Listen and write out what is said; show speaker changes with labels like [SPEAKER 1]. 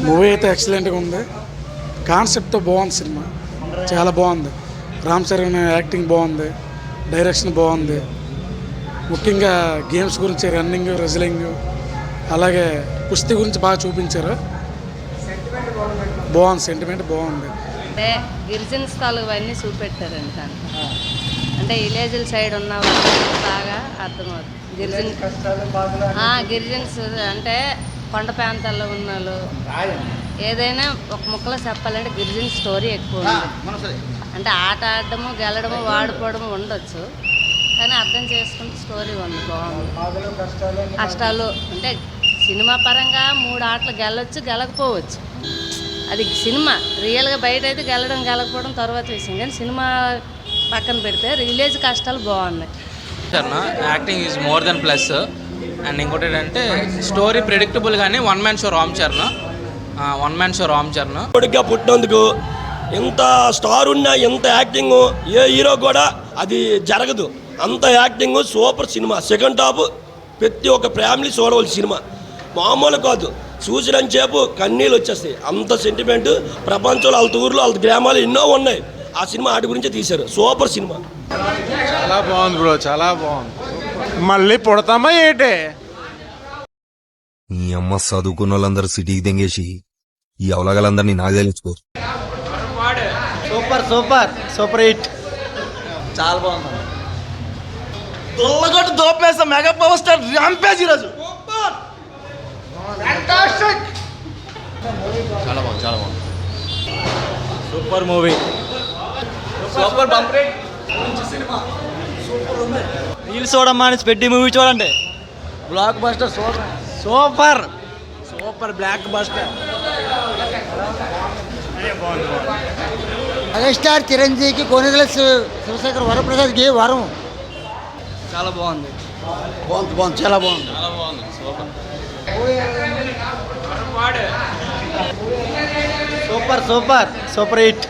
[SPEAKER 1] Movie అయితే ఎక్సలెంట్గా ఉంది. కాన్సెప్ట్ బాగుంది. సినిమా చాలా బాగుంది. రామ్ చరణ్ యాక్టింగ్ బాగుంది, డైరెక్షన్ బాగుంది. ముఖ్యంగా గేమ్స్ గురించి రన్నింగ్, రెజ్లింగ్, అలాగే కుస్తీ గురించి బాగా చూపించారు. బాగుంది, సెంటిమెంట్ బాగుంది.
[SPEAKER 2] అంటే గిరిజన్స్ తాలూకు అన్నీ చూపెట్టారండి దాంట్లో. అంటే విలేజ్ల సైడ్ ఉన్న వాళ్ళకి బాగా అర్థమవుతుంది. గిరిజన్స్ అంటే కొండ ప్రాంతాల్లో ఉన్న వాళ్ళు ఏదైనా ఒక ముక్కలో చెప్పాలంటే గిరిజన్ స్టోరీ ఎక్కువ ఉంది. అంటే ఆట ఆడడము, గెలడము, వాడిపోవడము ఉండొచ్చు, కానీ అర్థం చేసుకుంటే స్టోరీ ఉంది, బాగుంది. కష్టాలు అంటే సినిమా పరంగా 3 ఆటలు గెలవచ్చు, గెలకపోవచ్చు. అది సినిమా. రియల్గా బయట అయితే గెలడం గెలకపోవడం తర్వాత విషయం, కానీ సినిమా పక్కన పెడితే విలేజ్ కష్టాలు బాగున్నాయి.
[SPEAKER 3] Acting is more than plus. And ఇంకోటి ఏంటంటే స్టోరీ ప్రెడిక్టబుల్ కానీ one man show Ram Charan
[SPEAKER 4] కొడుగ్గా పుట్టినందుకు ఎంత స్టార్ ఉన్నా, ఎంత యాక్టింగ్ ఏ హీరో కూడా అది జరగదు. అంత acting super cinema. Second half ప్రతి ఒక్క ఫ్యామిలీ చూడవలసిన సినిమా, మామూలు కాదు. చూసినంతసేపు కన్నీళ్ళు వచ్చేస్తాయి. అంత సెంటిమెంట్ ప్రపంచంలో వాళ్ళ ఊర్లో వాళ్ళ గ్రామాలు ఎన్నో ఉన్నాయి. ఆ సినిమా వాటి గురించి తీశారు. Super cinema.
[SPEAKER 5] చాలా బాగుంది బ్రో, చాలా బాగుంది. మళ్ళీ పుడతామా ఏంటే?
[SPEAKER 6] ఈ అమ్మ చదువుకున్న వాళ్ళందరూ సిటీకి తెంగేసి ఈ అవలగలందరినీ నాకు తెలుసుకో.
[SPEAKER 7] Super super super hit. చాలా బాగుంది.
[SPEAKER 4] దొల్లగొట్టు దోపేసా మెగా పవర్ స్టార్ ర్యాంపేజ్ ఈరోజు.
[SPEAKER 5] చాలా బాగుంది.
[SPEAKER 7] Super movie, super bumper reels చూడమ్మా అని పెట్టి మూవీ చూడండి. Block buster, super super block buster.
[SPEAKER 8] Megastar చిరంజీవికి కొనిదల శివశేఖర్ వరప్రసాద్కి వరం.
[SPEAKER 7] చాలా బాగుంది,
[SPEAKER 8] చాలా బాగుంది.
[SPEAKER 7] Super super super hit.